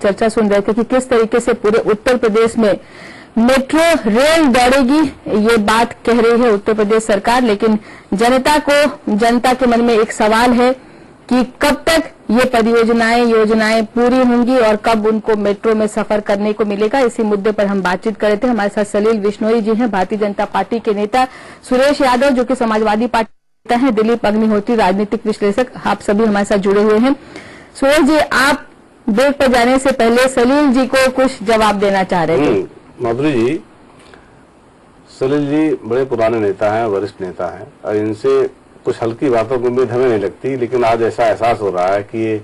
चर्चा सुन रहे थे कि किस तरीके से पूरे उत्तर प्रदेश में मेट्रो रेल दौड़ेगी, ये बात कह रही है उत्तर प्रदेश सरकार। लेकिन जनता के मन में एक सवाल है कि कब तक ये योजनाएं पूरी होंगी और कब उनको मेट्रो में सफर करने को मिलेगा। इसी मुद्दे पर हम बातचीत कर रहे थे। हमारे साथ सलील बिश्नोई जी हैं, भारतीय जनता पार्टी के नेता, सुरेश यादव जो कि समाजवादी पार्टी के नेता हैं, दिलीप अग्निहोत्री राजनीतिक विश्लेषक, आप सभी हमारे साथ जुड़े हुए हैं। सुरेश जी, आप ब्रेक पर जाने से पहले सलील जी को कुछ जवाब देना चाह रहे थे। माधुरी जी, सलील जी बड़े पुराने नेता हैं, वरिष्ठ नेता हैं और इनसे कुछ हल्की बातों की उम्मीद हमें नहीं लगती, लेकिन आज ऐसा एहसास हो रहा है कि ये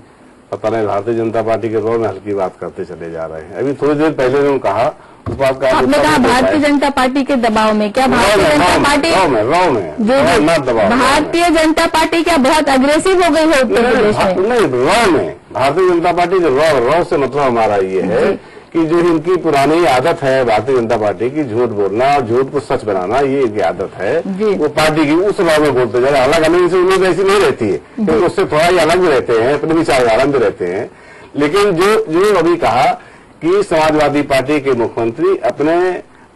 पता नहीं भारतीय जनता पार्टी के दौर में हल्की बात करते चले जा रहे हैं। अभी थोड़ी देर पहले उन्होंने कहा उस बात का, आपने कहा भारतीय जनता पार्टी के दबाव में, क्या भारतीय जनता पार्टी भारतीय जनता पार्टी क्या बहुत अग्रेसिव हो गई है उत्तर प्रदेश में? नहीं, रॉ में भारतीय जनता पार्टी जो रॉ से मतलब हमारा ये है कि जो इनकी पुरानी आदत है भारतीय जनता पार्टी की, झूठ बोलना और झूठ को सच बनाना, ये इनकी आदत है, वो पार्टी की उस राह में बोलते जा रहे हैं। हालांकि हमें इनसे उम्मीद ऐसी नहीं रहती है क्योंकि उससे थोड़ा ही अलग भी रहते हैं, अपने विचारधारा भी रहते हैं। लेकिन जो अभी कहा कि समाजवादी पार्टी के मुख्यमंत्री अपने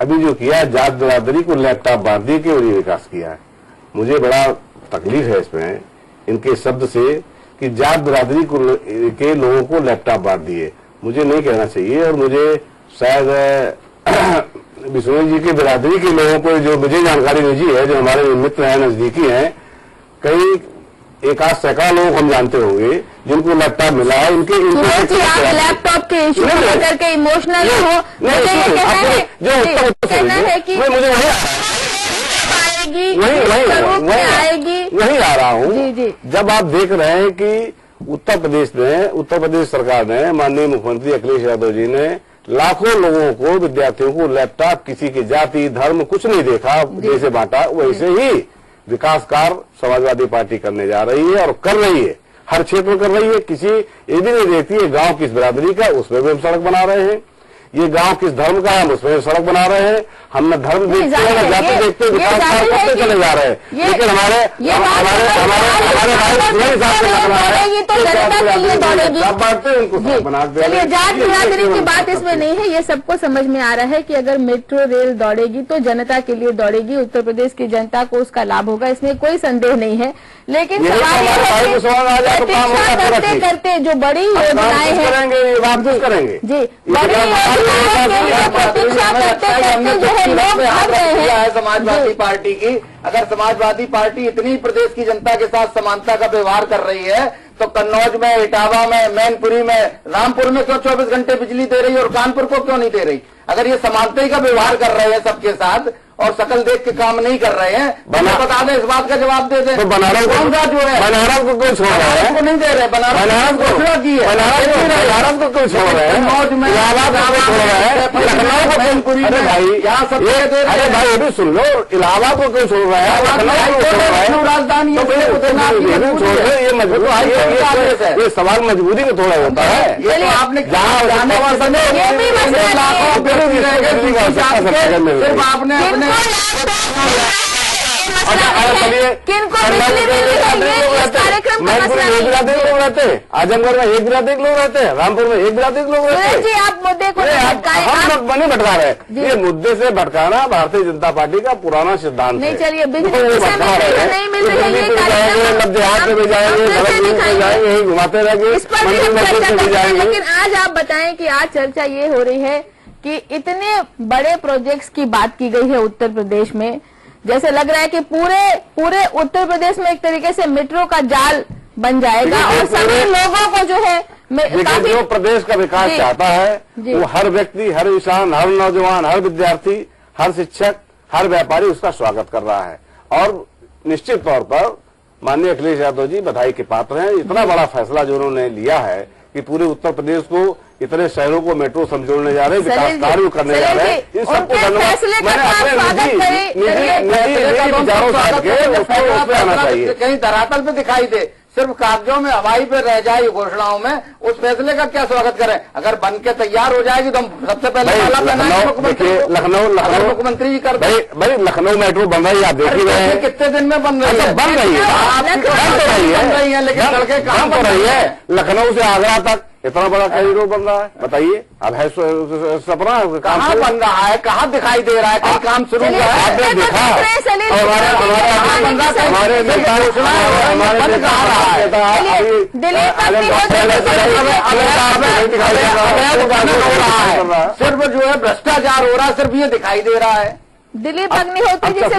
अभी जो किया जात बिरादरी को लैपटॉप बांट दिए के वही विकास किया है, मुझे बड़ा तकलीफ है इसमें इनके शब्द से कि जात बिरादरी के लोगों को लैपटॉप बांट दिए। मुझे नहीं कहना चाहिए और मुझे शायद बिश्नोई जी के बिरादरी के लोगों को, जो मुझे जानकारी निजी है, जो हमारे मित्र हैं, नजदीकी हैं, कई एक आध सैकड़ा लोग हम जानते होंगे जिनको लैपटॉप मिला है। इनके लैपटॉप के इश्यू करके इमोशनल हो, वही आ रहा हूँ। जब आप देख रहे हैं कि उत्तर प्रदेश सरकार ने, माननीय मुख्यमंत्री अखिलेश यादव जी ने लाखों लोगों को, विद्यार्थियों को लैपटॉप, किसी की जाति धर्म कुछ नहीं देखा, जैसे बांटा वैसे ही विकास कार्य समाजवादी पार्टी करने जा रही है और कर रही है, हर क्षेत्र में कर रही है। किसी ये भी नहीं देखती है गांव किस बिरादरी का, उसमें भी हम सड़क बना रहे हैं, ये गांव किस धर्म का है, हम उसमें सड़क बना रहे हैं। हम न धर्म देखते हैं न जाति देखते, विकास कार्य करते चले जा रहे हैं। लेकिन हमारे चलिए, जात बिरादरी की बात इसमें नहीं है, ये सबको समझ में आ रहा है कि अगर मेट्रो रेल दौड़ेगी तो जनता के लिए दौड़ेगी, उत्तर प्रदेश की जनता को उसका लाभ होगा, इसमें कोई संदेह नहीं है। लेकिन सवाल करते करते जो बड़ी योजनाएं हैं वापस करेंगे जी, बड़ी प्रतीक्षा करते करते जो है लोग भाग रहे हैं समाजवादी पार्टी की। अगर समाजवादी पार्टी इतनी प्रदेश की जनता के साथ समानता का व्यवहार कर रही है तो कन्नौज में, इटावा में, मैनपुरी में, रामपुर में क्यों 24 घंटे बिजली दे रही है और कानपुर को क्यों नहीं दे रही? अगर ये समानता का व्यवहार कर रहे हैं सबके साथ और शकल देख के काम नहीं कर रहे हैं, बता दें, इस बात का जवाब दे दें। तो बनारस कौन सा जो है बनारस को क्यों छोड़ रहे हैं? को नहीं दे रहे, बनारस घोषणा की है, बनारस को क्यों छोड़ रहे हैं? कन्नौज में, मैनपुरी में, यहाँ सब अरे भाई ये भी सुन लो, इलाहाबाद को क्यों छोड़ रहे हैं? राजधानी ये मजबूत, ये सवाल मजबूरी में थोड़ा होता है। आपने सिर्फ आपने अपने एक बिरादरी लोग रहते हैं, आजमगढ़ में एक बिरादरी लोग रहते हैं, रामपुर में एक बिरादरी लोग रहते हैं। जी, आप मुद्दे को नहीं भटका रहे, ये मुद्दे से भटकाना भारतीय जनता पार्टी का पुराना सिद्धांत नहीं। चलिए, नहीं मिल रही है, देहात में भी जाएंगे, जाएंगे, यही घुमाते रहेंगे, लेकिन आज आप बताएं कि आज चर्चा ये हो रही है कि इतने बड़े प्रोजेक्ट्स की बात की गई है उत्तर प्रदेश में, जैसे लग रहा है कि पूरे उत्तर प्रदेश में एक तरीके से मेट्रो का जाल बन जाएगा और सभी लोगों को जो है जो प्रदेश का विकास चाहता है वो हर व्यक्ति, हर इंसान, हर नौजवान, हर विद्यार्थी, हर शिक्षक, हर व्यापारी उसका स्वागत कर रहा है। और निश्चित तौर पर माननीय अखिलेश यादव जी बधाई के पात्र हैं। इतना बड़ा फैसला जो उन्होंने लिया है कि पूरे उत्तर प्रदेश को, इतने शहरों को मेट्रो समझोड़ने जा रहे हैं, विकास कार्य करने जा रहे हैं, इन सबको धन्यवाद। मैंने अपने विचारों से आना चाहिए, कहीं धरातल पे दिखाई दे, सिर्फ कागजों में, हवाई पे रह जाए घोषणाओं में, उस फैसले का क्या स्वागत करें? अगर बन के तैयार हो जाएगी तो हम सबसे पहले लखनऊ मुख्यमंत्री जी कर भाई लखनऊ मेट्रो बन रही है, आप देख ही रहे हैं। कितने दिन में बन रही है? बन रही है, लेकिन सड़कें काम हो रही है। लखनऊ से आगरा तक इतना बड़ा कॉरिडोर बन रहा है, बताइए। अब है सपना, कहाँ बन रहा है, कहाँ दिखाई दे रहा है, कहीं काम शुरू हुआ है? आपने देखा हमारे नेता सिर्फ जो है भ्रष्टाचार हो रहा है, सिर्फ ये दिखाई दे रहा है। दिलीप अग्निहोत्री जी से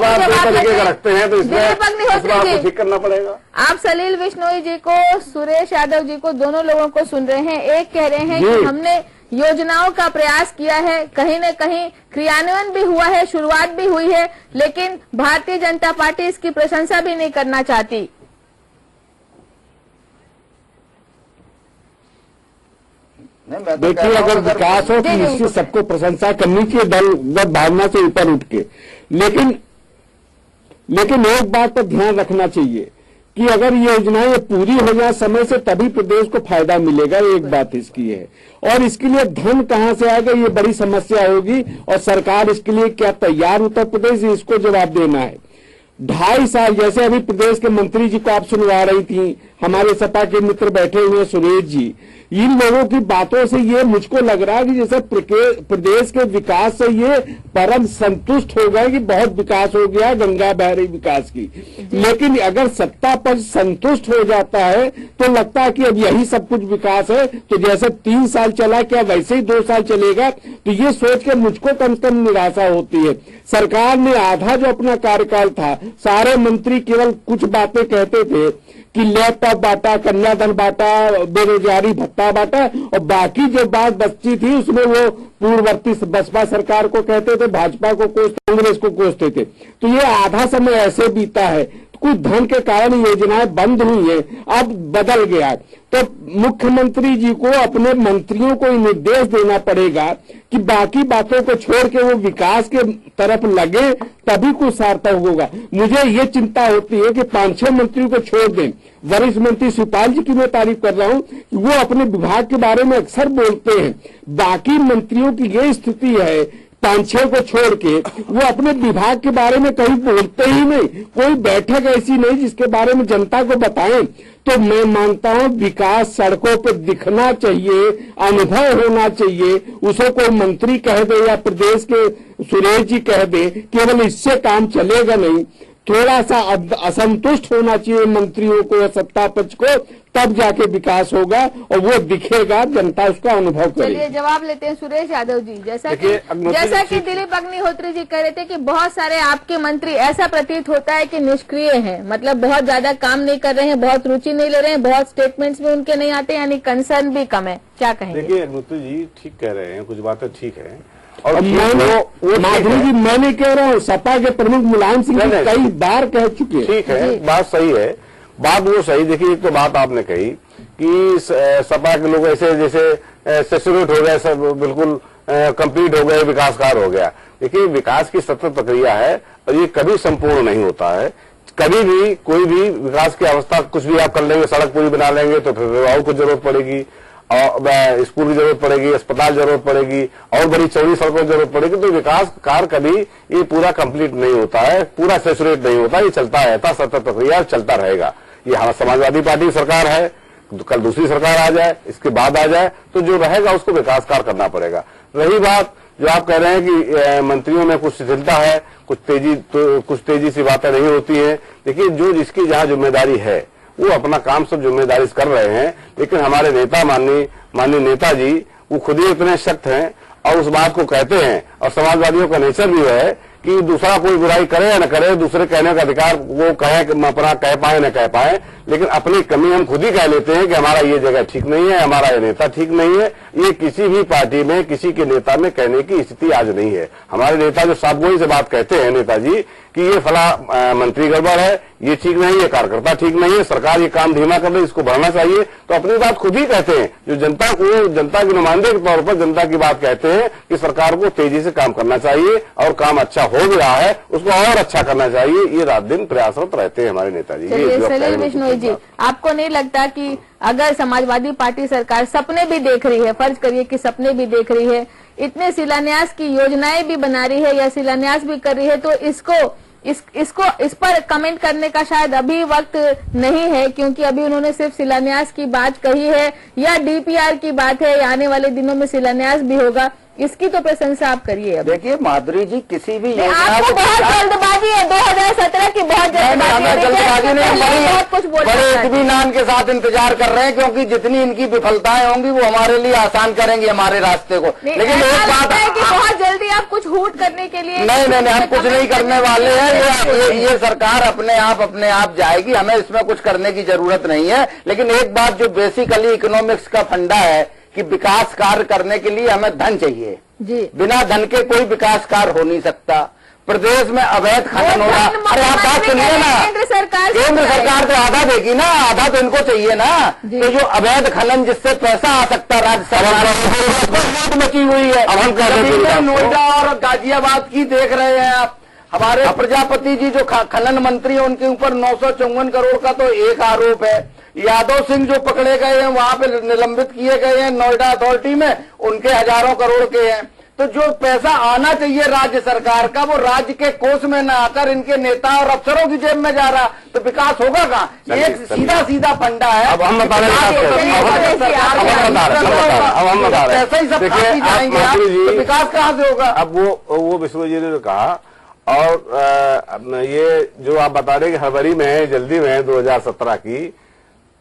रखते हैं तो दिलीप अग्निहोत्री जी ठीक करना पड़ेगा। आप सलील बिश्नोई जी को, सुरेश यादव जी को, दोनों लोगों को सुन रहे हैं। एक कह रहे हैं कि हमने योजनाओं का प्रयास किया है, कहीं न कहीं क्रियान्वयन भी हुआ है, शुरुआत भी हुई है, लेकिन भारतीय जनता पार्टी इसकी प्रशंसा भी नहीं करना चाहती। देखिए, अगर विकास हो तो निश्चित सबको प्रशंसा करनी चाहिए, दलगत भावना से ऊपर उठ के। लेकिन एक बात पर ध्यान रखना चाहिए कि अगर ये योजनाएं पूरी हो जाए समय से, तभी प्रदेश को फायदा मिलेगा। एक बात इसकी है, और इसके लिए धन कहां से आएगा ये बड़ी समस्या होगी, और सरकार इसके लिए क्या तैयार उत्तर प्रदेश, इसको जवाब देना है। 2.5 साल, जैसे अभी प्रदेश के मंत्री जी को आप सुनवा रही थी, हमारे सपा के मित्र बैठे हुए हैं सुरेश जी, इन लोगों की बातों से ये मुझको लग रहा है कि जैसे प्रदेश के विकास से ये परम संतुष्ट हो गए कि बहुत विकास हो गया, गंगा बह रही विकास की। लेकिन अगर सत्ता पर संतुष्ट हो जाता है तो लगता है कि अब यही सब कुछ विकास है, तो जैसे 3 साल चला क्या वैसे ही 2 साल चलेगा, तो ये सोच के मुझको कम से कम निराशा होती है। सरकार ने आधा जो अपना कार्यकाल था, सारे मंत्री केवल कुछ बातें कहते थे कि लैपटॉप बांटा, कन्यादान बांटा, बेरोजगारी भत्ता बांटा, और बाकी जो बात बची थी उसमें वो पूर्ववर्ती बसपा सरकार को कहते थे, भाजपा को कोसते, कांग्रेस को कोसते थे। तो ये आधा समय ऐसे बीता है, कुछ धन के कारण योजनाएं बंद हुई है, अब बदल गया। तो मुख्यमंत्री जी को अपने मंत्रियों को निर्देश देना पड़ेगा कि बाकी बातों को छोड़ के वो विकास के तरफ लगे, तभी कुछ सार्थक होगा। मुझे ये चिंता होती है कि 5-6 मंत्रियों को छोड़ दें। वरिष्ठ मंत्री शिवपाल जी की मैं तारीफ कर रहा हूं कि वो अपने विभाग के बारे में अक्सर बोलते हैं, बाकी मंत्रियों की ये स्थिति है 5-6 को छोड़ के वो अपने विभाग के बारे में कहीं बोलते ही नहीं। कोई बैठक ऐसी नहीं जिसके बारे में जनता को बताएं। तो मैं मानता हूं विकास सड़कों पर दिखना चाहिए, अनुभव होना चाहिए। उसे कोई मंत्री कह दे या प्रदेश के सुरेश जी कह दे, केवल इससे काम चलेगा नहीं। थोड़ा सा असंतुष्ट होना चाहिए मंत्रियों को, सत्ता पक्ष को, तब जाके विकास होगा और वो दिखेगा, जनता उसका अनुभव करेगी। चलिए जवाब लेते हैं सुरेश यादव जी। जैसा कि दिलीप अग्निहोत्री जी कह रहे थे कि बहुत सारे आपके मंत्री ऐसा प्रतीत होता है कि निष्क्रिय हैं, मतलब बहुत ज्यादा काम नहीं कर रहे हैं, बहुत रुचि नहीं ले रहे हैं, बहुत स्टेटमेंट्स में उनके नहीं आते, यानी कंसर्न भी कम है। क्या कहेंगे? देखिए अग्निहोत्री जी ठीक कह रहे हैं, कुछ बातें ठीक है, और माधुरी जी मैं नहीं कह रहा हूँ, सपा के प्रमुख मुलायम सिंह कई बार कह चुके हैं। ठीक है, बात सही है, बात वो सही। देखिए एक तो बात आपने कही कि सपा के लोग ऐसे जैसे सेचुरेट हो गए, सब बिल्कुल कंप्लीट हो गए, विकासकार हो गया। देखिए विकास की सतत प्रक्रिया है और ये कभी संपूर्ण नहीं होता है। कभी भी कोई भी विकास की अवस्था कुछ भी आप कर लेंगे, सड़क पूरी बना लेंगे तो फिर विभागों को जरूरत पड़ेगी, और स्कूल की जरूरत पड़ेगी, अस्पताल जरूरत पड़ेगी, और बड़ी चौड़ी सड़कों की जरूरत पड़ेगी। तो विकास कार्य कभी ये पूरा कंप्लीट नहीं होता है, पूरा सेचुरेट नहीं होता, ये चलता रहता, सतत प्रक्रिया चलता रहेगा। ये हमारा समाजवादी पार्टी की सरकार है, कल दूसरी सरकार आ जाए, इसके बाद आ जाए, तो जो रहेगा उसको विकास कार्य करना पड़ेगा। रही बात जो आप कह रहे हैं कि मंत्रियों में कुछ शिथिलता है, कुछ तेजी सी बातें नहीं होती है। देखिए जो जिसकी जहां जिम्मेदारी है वो अपना काम सब जिम्मेदारी से कर रहे हैं, लेकिन हमारे नेता माननीय नेताजी वो खुद ही इतने सख्त हैं और उस बात को कहते हैं, और समाजवादियों का नेचर भी है कि दूसरा कोई बुराई करे या न करे, दूसरे कहने का अधिकार वो कहे, अपना कह पाए न कह पाए, लेकिन अपनी कमी हम खुद ही कह लेते हैं कि हमारा ये जगह ठीक नहीं है, हमारा ये नेता ठीक नहीं है। ये किसी भी पार्टी में किसी के नेता में कहने की स्थिति आज नहीं है। हमारे नेता जो साफगोई से बात कहते हैं नेताजी कि ये फला मंत्री गड़बड़ है, ये ठीक नहीं है, कार्यकर्ता ठीक नहीं है, सरकार ये काम धीमा कर रही, इसको बढ़ाना चाहिए, तो अपनी बात खुद ही कहते हैं। जो जनता के नुमाइंदे के तौर पर जनता की बात कहते हैं कि सरकार को तेजी से काम करना चाहिए और काम अच्छा हो भी रहा है उसको और अच्छा करना चाहिए। ये रात दिन प्रयासरत रहते हैं हमारे नेताजी। सलील बिश्नोई जी, आपको नहीं लगता कि अगर समाजवादी पार्टी सरकार सपने भी देख रही है, फर्ज करिए कि सपने भी देख रही है, इतने शिलान्यास की योजनाएं भी बना रही है या शिलान्यास भी कर रही है, तो इसको इस पर कमेंट करने का शायद अभी वक्त नहीं है, क्योंकि अभी उन्होंने सिर्फ शिलान्यास की बात कही है या डीपीआर की बात है, आने वाले दिनों में शिलान्यास भी होगा, इसकी तो प्रशंसा आप करिए। देखिए माधुरी जी, किसी भी आपको बहुत जल्दबाजी है, 2017 की बहुत जल्दबाजी नहीं, बहुत कुछ बड़े इत्मीनान के साथ इंतजार कर रहे हैं, क्योंकि जितनी इनकी विफलताएं होंगी वो हमारे लिए आसान करेंगे हमारे रास्ते को। लेकिन एक बात है कि बहुत जल्दी आप कुछ हूट करने के लिए नहीं, हम कुछ नहीं करने वाले हैं। ये सरकार अपने आप जाएगी, हमें इसमें कुछ करने की जरूरत नहीं है। लेकिन एक बात जो बेसिकली इकोनॉमिक्स का फंडा है कि विकास कार्य करने के लिए हमें धन चाहिए जी। बिना धन के कोई विकास कार्य हो नहीं सकता। प्रदेश में अवैध खनन हो रहा। अरे आप बात सुनिए ना, केंद्र सरकार तो आधा देगी ना, आधा तो इनको चाहिए ना। तो जो अवैध खनन जिससे पैसा आ सकता राज्य सरकार मची हुई है। अब हम नोएडा और गाजियाबाद की देख रहे हैं आप। हमारे प्रजापति जी जो खनन मंत्री है, उनके ऊपर 954 करोड़ का तो एक आरोप है। यादव सिंह जो पकड़े गए हैं, वहां पे निलंबित किए गए हैं नोएडा अथॉरिटी में, उनके हजारों करोड़ के हैं। तो जो पैसा आना चाहिए राज्य सरकार का, वो राज्य के कोष में न आकर इनके नेता और अफसरों की जेब में जा रहा, तो विकास होगा कहाँ? एक सीधा फंडा है। अब हम बता रहे हैं, पैसा ही सब खाती जाएंगे, तो विकास कहाँ से होगा? अब वो विश्व जी ने कहा, और ये जो आप बता रहे हैं कि हड़बड़ी में है, जल्दी में है 2017 की,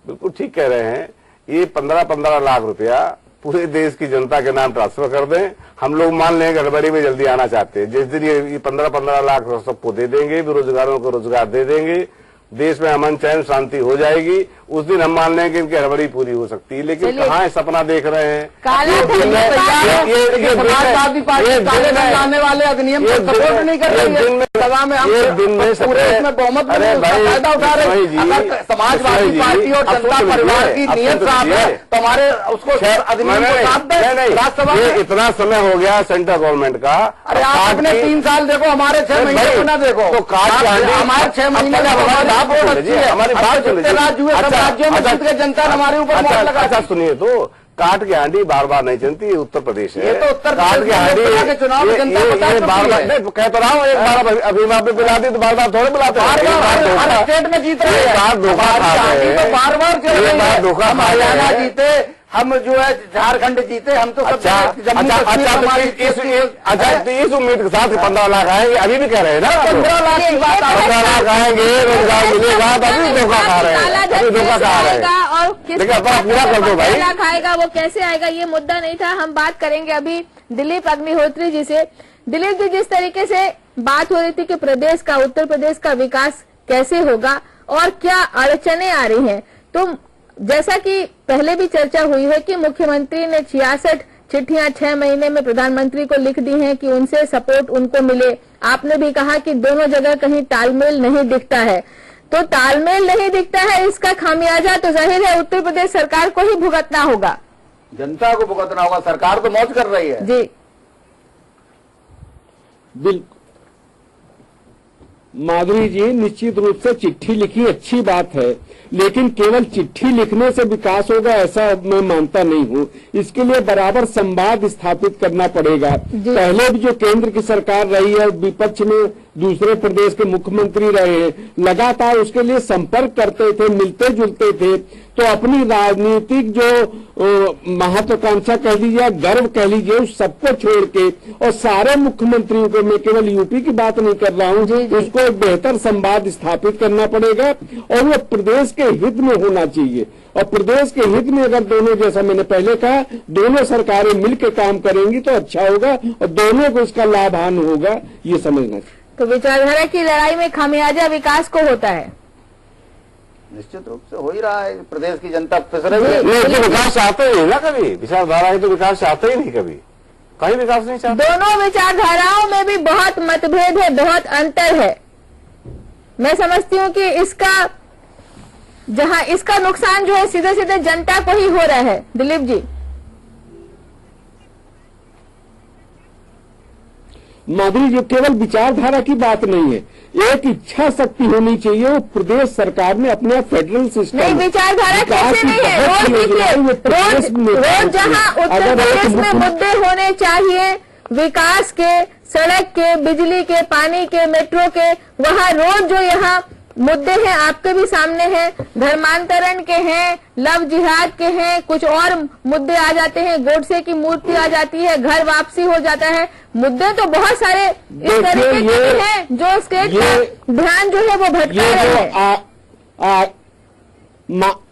बिल्कुल ठीक कह रहे हैं। ये 15-15 लाख रुपया पूरे देश की जनता के नाम ट्रांसफर कर दें, हम लोग मान लें गड़बड़ी में जल्दी आना चाहते हैं। जिस दिन ये 15-15 लाख सबको दे देंगे, बेरोजगारों को रोजगार दे देंगे, देश में अमन चैन शांति हो जाएगी, उस दिन हम मान लें कि इनकी हड़बड़ी पूरी हो सकती है। लेकिन कहाँ सपना देख रहे हैं? समाजवादी पार्टी लाने वाले अधिनियम को सपोर्ट नहीं कर रही है। सभा में हम दिन में पूरे इसमें बहुमत में फायदा उठा रहे हैं। अगर समाजवादी पार्टी और जनता परिवार की नियत साफ है तो हमारे उसको अधिनियम को साथ दें राज्यसभा में। इतना समय हो गया सेंट्रल गवर्नमेंट का। अरे आप अपने 3 साल देखो, हमारे 6 महीने को ना देखो। तो हमारे 6 महीने हमारी बात राज्य हुए, सब राज्यों में जीत के जनता ने हमारे ऊपर मोहर लगा। अच्छा सुनिए, तो काट की हांडी बार बार नहीं चलती, ये उत्तर प्रदेश है। ये तो उत्तर काट की हांडी के चुनाव में जनता बार बार कह तो रहा हूँ, एक बार अभिमा पे बुला दी तो बार बार थोड़े बुलाते हैं। हर स्टेट में जीत रहे हैं, बार बार धोखा। हम हरियाणा जीते, हम जो है झारखंड जीते, हम तो अच्छा इस उम्मीद के साथ 15 लाख आएंगे, अभी भी कह रहे हैं ना 15 लाख की बात, 15 लाख आएंगे, रोजगार मिलेगा, अभी धोखा खा रहे हैं, अभी धोखा खा रहे हैं। और देखिए पूरा कर दो भाई, लाख आएगा वो कैसे आएगा, ये मुद्दा नहीं था। हम बात करेंगे अभी दिलीप अग्निहोत्री जी से। दिलीप जी, जिस तरीके से बात हो रही थी कि प्रदेश का, उत्तर प्रदेश का विकास कैसे होगा और क्या अड़चने आ रही हैं, तो जैसा कि पहले भी चर्चा हुई है कि मुख्यमंत्री ने 66 चिट्ठियां 6 महीने में प्रधानमंत्री को लिख दी हैं कि उनसे सपोर्ट उनको मिले। आपने भी कहा कि दोनों जगह कहीं तालमेल नहीं दिखता है, तो तालमेल नहीं दिखता है, इसका खामियाजा तो जाहिर है उत्तर प्रदेश सरकार को ही भुगतना होगा, जनता को भुगतना होगा। सरकार तो मौज कर रही है। जी बिल्कुल माधुरी जी, निश्चित रूप से चिट्ठी लिखी अच्छी बात है, लेकिन केवल चिट्ठी लिखने से विकास होगा ऐसा मैं मानता नहीं हूँ। इसके लिए बराबर संवाद स्थापित करना पड़ेगा। पहले भी जो केंद्र की सरकार रही है, विपक्ष में दूसरे प्रदेश के मुख्यमंत्री रहे हैं, लगातार उसके लिए संपर्क करते थे, मिलते जुलते थे, तो अपनी राजनीतिक जो महत्वाकांक्षा कह लीजिए, गर्व कह लीजिए, उस सबको छोड़ के और सारे मुख्यमंत्रियों को, मैं केवल यूपी की बात नहीं कर रहा हूँ, उसको एक बेहतर संवाद स्थापित करना पड़ेगा और वो प्रदेश के हित में होना चाहिए। और प्रदेश के हित में अगर दोनों, जैसा मैंने पहले कहा, दोनों सरकारें मिलकर काम करेंगी तो अच्छा होगा और दोनों को इसका लाभान होगा, ये समझना चाहिए। तो विचारधारा की लड़ाई में खामियाजा विकास को होता है, निश्चित रूप से हो ही रहा है। प्रदेश की जनता फिस रही है। तो विकास चाहते ही ना, कभी विचारधारा है तो विकास चाहते ही नहीं, कभी कहीं विकास नहीं चाहते। दोनों विचारधाराओं में भी बहुत मतभेद है, बहुत अंतर है। मैं समझती हूँ कि इसका नुकसान जो है सीधे सीधे जनता को ही हो रहा है। दिलीप जी, माधुरी जी, केवल विचारधारा की बात नहीं है, एक इच्छा शक्ति होनी चाहिए। वो प्रदेश सरकार ने अपने फेडरल सिस्टम नहीं, विचारधारा कैसे नहीं है, रोज जहां उत्तर प्रदेश में मुद्दे होने चाहिए विकास के, सड़क के, बिजली के, पानी के, मेट्रो के, वहाँ रोज जो यहाँ मुद्दे हैं आपके भी सामने हैं, धर्मांतरण के हैं, लव जिहाद के हैं, कुछ और मुद्दे आ जाते हैं, गोडसे की मूर्ति आ जाती है, घर वापसी हो जाता है। मुद्दे तो बहुत सारे इस तरीके के हैं जो स्टेट का ध्यान जो है वो भटका रहे हैं।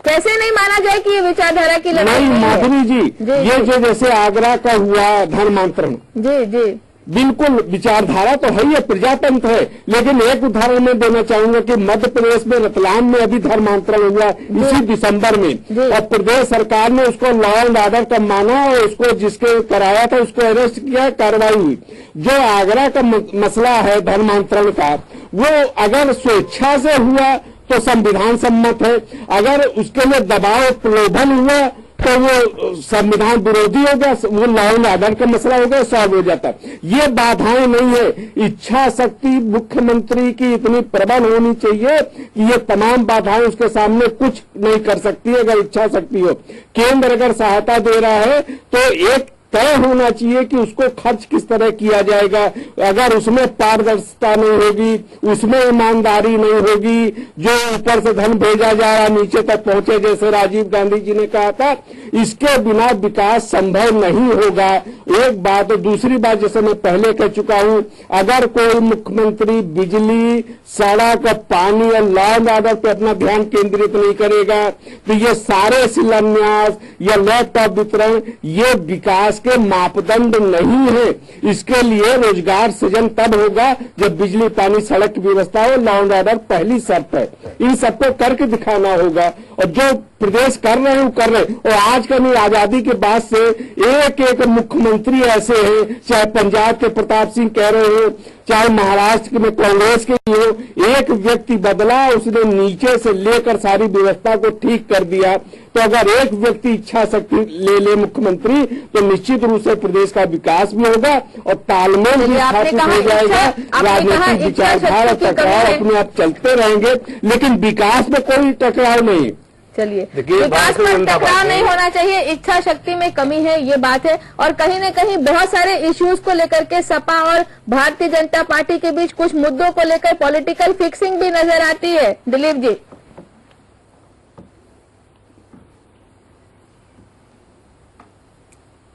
कैसे नहीं माना जाए कि ये विचारधारा की लड़ाई नहीं माधुरी जी, ये जो जैसे आगरा का हुआ धर्मांतरण, जी जी बिल्कुल विचारधारा तो है, ये प्रजातंत्र है। लेकिन एक उदाहरण मैं देना चाहूंगा कि मध्य प्रदेश में रतलाम में अभी धर्मांतरण हुआ इसी दिसंबर में, और प्रदेश सरकार ने उसको लॉ एंड ऑर्डर का माना और उसको जिसके कराया था उसको अरेस्ट किया, कार्रवाई हुई। जो आगरा का मसला है धर्मांतरण का, वो अगर स्वेच्छा से हुआ तो संविधान सम्मत है, अगर उसके लिए दबाव प्रलोभन हुआ तो वो संविधान विरोधी हो गया, वो लॉ एंड ऑर्डर का मसला हो गया, सॉल्व हो जाता। ये बाधाएं नहीं है। इच्छा शक्ति मुख्यमंत्री की इतनी प्रबल होनी चाहिए कि ये तमाम बाधाएं उसके सामने कुछ नहीं कर सकती अगर इच्छा शक्ति हो। केंद्र अगर सहायता दे रहा है तो एक तय होना चाहिए कि उसको खर्च किस तरह किया जाएगा। अगर उसमें पारदर्शिता नहीं होगी, उसमें ईमानदारी नहीं होगी, जो ऊपर से धन भेजा जा रहा नीचे तक पहुंचे, जैसे राजीव गांधी जी ने कहा था, इसके बिना विकास संभव नहीं होगा। एक बात। दूसरी बात, जैसे मैं पहले कह चुका हूं, अगर कोई मुख्यमंत्री बिजली, सड़क, पानी और लॉ एंड ऑर्डर पर अपना ध्यान केंद्रित नहीं करेगा तो ये सारे शिलान्यास या लैपटॉप वितरण ये विकास के मापदंड नहीं है। इसके लिए रोजगार सृजन तब होगा जब बिजली, पानी, सड़क की व्यवस्था हो, लॉ एंड ऑर्डर पहली शर्त है। इन सबको करके दिखाना होगा और जो प्रदेश कर रहे हैं वो कर रहे हैं। और आज का नहीं, आजादी के बाद से एक एक मुख्यमंत्री ऐसे हैं, चाहे पंजाब के प्रताप सिंह कह रहे हो, चाहे महाराष्ट्र में कांग्रेस के हो, एक व्यक्ति बदला, उसने नीचे से लेकर सारी व्यवस्था को ठीक कर दिया। तो अगर एक व्यक्ति इच्छा शक्ति ले मुख्यमंत्री तो निश्चित रूप से प्रदेश का विकास भी होगा और तालमेल भी स्थापित हो जाएगा। राजनीतिक विचारधारा टकराव अपने आप चलते रहेंगे, लेकिन विकास में कोई टकराव नहीं। चलिए, विकास में टकराव नहीं होना चाहिए, इच्छा शक्ति में कमी है, ये बात है। और कहीं न कहीं बहुत सारे इश्यूज को लेकर के सपा और भारतीय जनता पार्टी के बीच कुछ मुद्दों को लेकर पॉलिटिकल फिक्सिंग भी नजर आती है। दिलीप जी,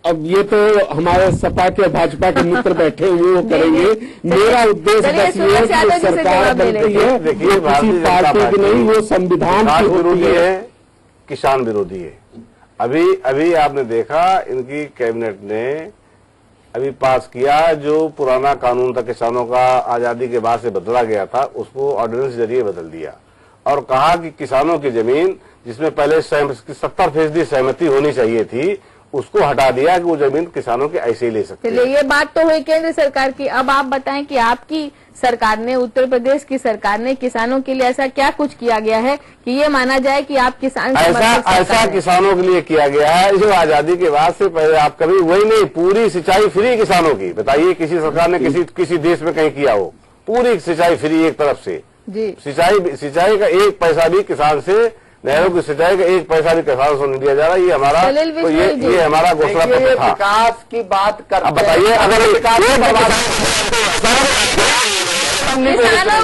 अब ये तो हमारे सपा के भाजपा के मित्र बैठे हुए वो करेंगे। मेरा उद्देश्य बस ये है कि सरकार बनती है, देखिए किसी पार्टी की नहीं, वो संविधान की होती है, किसान विरोधी है। अभी आपने देखा इनकी कैबिनेट ने अभी पास किया जो पुराना कानून था किसानों का, आजादी के बाद से बदला गया था, उसको ऑर्डिनेंस के जरिए बदल दिया और कहा कि किसानों की जमीन जिसमें पहले 70% सहमति होनी चाहिए थी, उसको हटा दिया कि वो जमीन किसानों के ऐसे ही ले सकते हैं। चलिए, ये बात तो हुई केंद्र सरकार की। अब आप बताएं कि आपकी सरकार ने, उत्तर प्रदेश की सरकार ने किसानों के लिए ऐसा क्या कुछ किया गया है कि ये माना जाए कि आप किसान ऐसा किसानों के लिए किया गया है जो आजादी के बाद से पहले आप कभी वही नहीं, पूरी सिंचाई फ्री किसानों की। बताइए किसी सरकार ने किसी देश में कहीं किया हो? पूरी सिंचाई फ्री एक तरफ से जी, सिंचाई का एक पैसा भी किसान से, नहरों की सिंचाई का एक पैसा भी किसानों से नहीं दिया जा रहा। ये हमारा ये हमारा घोषणा पत्र था। विकास की बात करते, अब बताइए अगर किसानों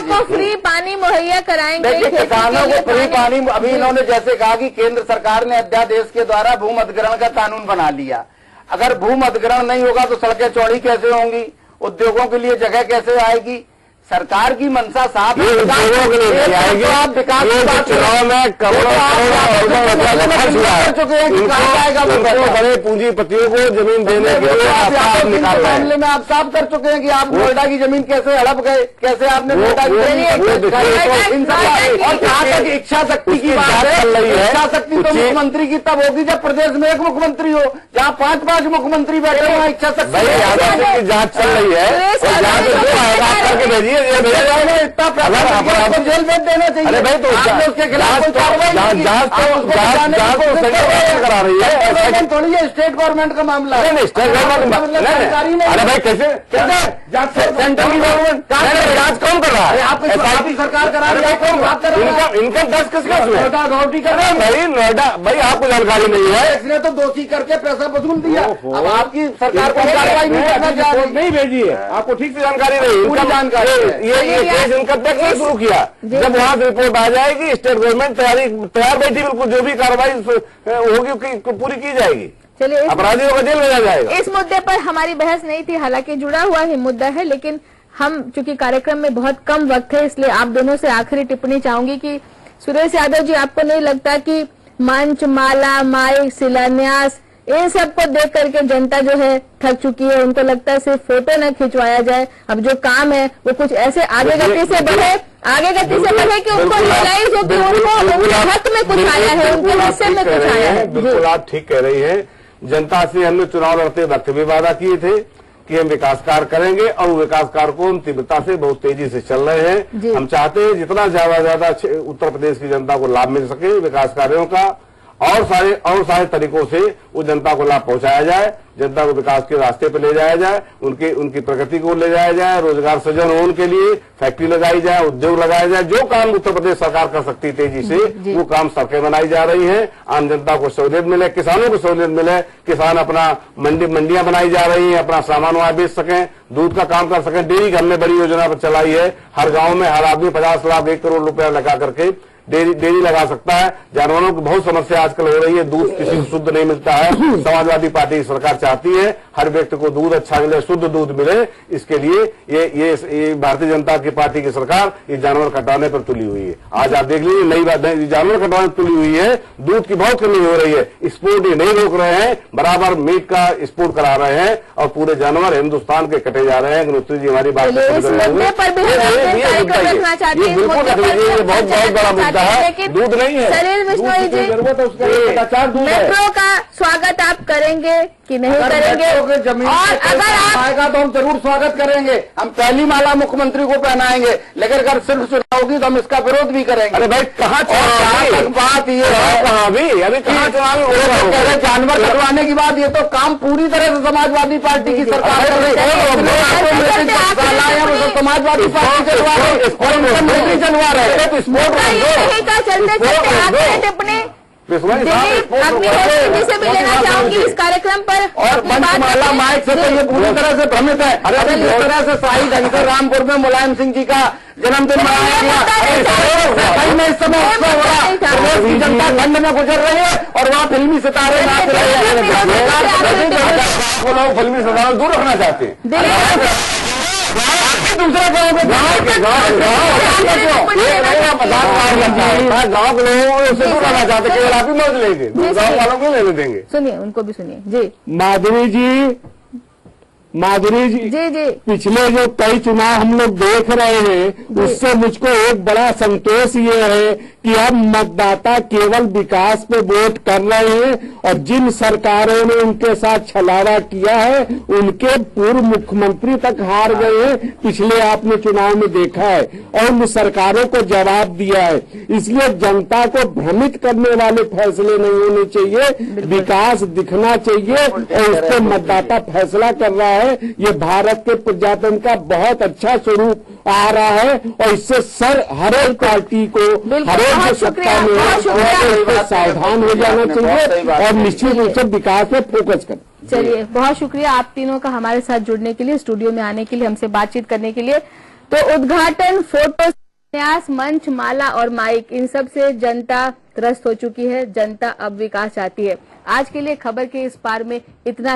को फ्री पानी मुहैया कराएंगे, किसानों को फ्री पानी। अभी इन्होंने जैसे कहा कि केंद्र सरकार ने अध्यादेश के द्वारा भूमि अधिग्रहण का कानून बना लिया। अगर भूमि अधिग्रहण नहीं होगा तो सड़कें चौड़ी कैसे होंगी, उद्योगों के लिए जगह कैसे आएगी? सरकार की मंशा साफ है, आप विकास की बात चुनाव में करोड़ों बड़े पूंजीपतियों को जमीन देने के लिए मामले में आप साफ कर चुके हैं कि आप नोएडा की जमीन कैसे हड़प गए, कैसे आपने नोएडा की। और कहाँ तक इच्छा शक्ति की बात है, इच्छा शक्ति तो मुख्यमंत्री की तब होगी जब प्रदेश में एक मुख्यमंत्री हो। जहाँ 5 मुख्यमंत्री बैठे हुए इच्छा शक्ति की जांच चल रही है, करके भेजिए। ये इतना आपको जेल भेज देना चाहिए। अरे भाई, तो उसके खिलाफ करा रही है, थोड़ी है स्टेट गवर्नमेंट का मामला है। नहीं, स्टेट गवर्नमेंट अरे भाई कैसे सेंट्रल गवर्नमेंट जांच कौन कर रहा है? आपकी सरकार करा रही है। इनकम टैक्स किसका अथॉरिटी कर रहा है भाई? नोएडा भाई आपको जानकारी नहीं है। इसने तो दोषी करके पैसा वसूल दिया। अब आपकी सरकार को कार्रवाई नहीं करना चाह रही, नहीं भेजी है, आपको ठीक से जानकारी नहीं। पूरी जानकारी है। ये केस इनकम टैक्स ने शुरू किया। जब वहां से रिपोर्ट आ जाएगी, स्टेट गवर्नमेंट तैयार बैठी, बिल्कुल जो भी कार्रवाई होगी पूरी की जाएगी। चलिए, अपराधियों को जेल भेजा जाएगा। इस मुद्दे पर हमारी बहस नहीं थी, हालांकि जुड़ा हुआ ही मुद्दा है, लेकिन हम चूंकि कार्यक्रम में बहुत कम वक्त है, इसलिए आप दोनों से आखिरी टिप्पणी चाहूंगी कि सुरेश यादव जी, आपको नहीं लगता कि मंच, माला, माइक, शिलान्यास, इन सब को देख करके जनता जो है थक चुकी है? उनको लगता है सिर्फ फोटो न खिंचवाया जाए, अब जो काम है वो कुछ ऐसे आगे गति से बढ़े कि उनको रियलाइज हो कि उनके हक में कुछ आया है, उनके हिस्से में कुछ आया है। बिल्कुल आप ठीक कह रही है। जनता से हमने चुनाव लड़ते वक्त भी वादा किए थे कि हम विकास कार्य करेंगे, और वो विकास कार्य को हम तीव्रता से बहुत तेजी से चल रहे हैं। हम चाहते हैं जितना ज्यादा उत्तर प्रदेश की जनता को लाभ मिल सके विकास कार्यों का, और सारे तरीकों से वो जनता को लाभ पहुंचाया जाए, जनता को विकास के रास्ते पर ले जाया जाए, उनकी प्रगति को ले जाया जाए, रोजगार सृजन हो उनके लिए, फैक्ट्री लगाई जाए, उद्योग लगाया जाए। जो काम उत्तर प्रदेश सरकार कर सकती है तेजी से, वो काम सड़कें बनाई जा रही हैं, आम जनता को सहूलियत मिले, किसानों को सहूलियत मिले, किसान अपना मंडियां बनाई जा रही हैं, अपना सामान वहां बेच सकें, दूध का काम कर सकें। डेयरी हमने बड़ी योजना पर चलाई है, हर गांव में हर आदमी 50 लाख 1 करोड़ रुपया लगा करके डेयरी लगा सकता है। जानवरों की बहुत समस्या आजकल हो रही है, दूध किसी को शुद्ध नहीं मिलता है। समाजवादी पार्टी की सरकार चाहती है हर व्यक्ति को दूध अच्छा मिले, शुद्ध दूध मिले। इसके लिए ये भारतीय जनता की पार्टी की सरकार ये जानवर कटाने पर तुली हुई है। आज आप देख लीजिए, नई बात जानवर कटाने पर तुली हुई है, दूध की बहुत कमी हो रही है। एक्सपोर्ट ये नहीं रोक रहे हैं, बराबर मीट का एक्सपोर्ट करा रहे हैं, और पूरे जानवर हिंदुस्तान के कटे जा रहे हैं। गुरुत्री जी हमारी बात बिल्कुल बहुत बड़ा मुद्दा है, दूध नहीं है। सलील बिश्नोई जी, मेट्रो का स्वागत आप करेंगे कि नहीं करेंगे? और अगर आप आएगा तो हम जरूर स्वागत करेंगे। हम पहली माला मुख्यमंत्री को पहनाएंगे, लेकिन अगर सिर्फ चुनाव होगी तो हम इसका विरोध भी करेंगे। अरे भाई कहाँ बात ये है, अभी कहाँ चुनाव जानवर कटवाने की बात, ये तो काम पूरी तरह से समाजवादी पार्टी की सरकार कर रही है। समाजवादी पार्टी चलवा रहे, चलवा रहे। चलते टिप्पणी से भी लेना चाहूंगी इस कार्यक्रम पर। और पंचमाला माइक से तो ये पूरी तरह से भ्रमित है। अरे जिस तरह से शाही ढंग से रामपुर में मुलायम सिंह जी का जन्मदिन मनाया गया, में इस समय उत्सव हो रहा, प्रदेश की जनता ठंड में गुजर रही है और वहाँ फिल्मी सितारे नाच रहे हैं। फिल्मी सितारे दूर रखना चाहते हैं। दूसरा गाँव के गाँव के लोगों से दूर रहना चाहते, केवल आप ही मौज लेंगे, गाँव वालों को लेने देंगे। सुनिए, उनको भी सुनिए जी। माधुरी जी, पिछले जो कई चुनाव हम लोग देख रहे हैं, उससे मुझको एक बड़ा संतोष ये है कि अब मतदाता केवल विकास पे वोट कर रहे हैं, और जिन सरकारों ने उनके साथ छलावा किया है उनके पूर्व मुख्यमंत्री तक हार गए हैं। पिछले आपने चुनाव में देखा है, और उन सरकारों को जवाब दिया है। इसलिए जनता को भ्रमित करने वाले फैसले नहीं होने चाहिए, विकास दिखना चाहिए, और उस पर मतदाता फैसला कर रहा है। ये भारत के प्रजातंत्र का बहुत अच्छा स्वरूप आ रहा है, और इससे हर एक पार्टी को, हर एक सत्ता में सावधान हो जाना चाहिए, और निश्चित रूप से विकास में फोकस करना। चलिए, बहुत शुक्रिया आप तीनों का हमारे साथ जुड़ने के लिए, स्टूडियो में आने के लिए, हमसे बातचीत करने के लिए। तो उद्घाटन, फोटो, न्यास, मंच, माला और माइक, इन सब से जनता त्रस्त हो चुकी है। जनता अब विकास चाहती है। आज के लिए खबर के इस पार में इतना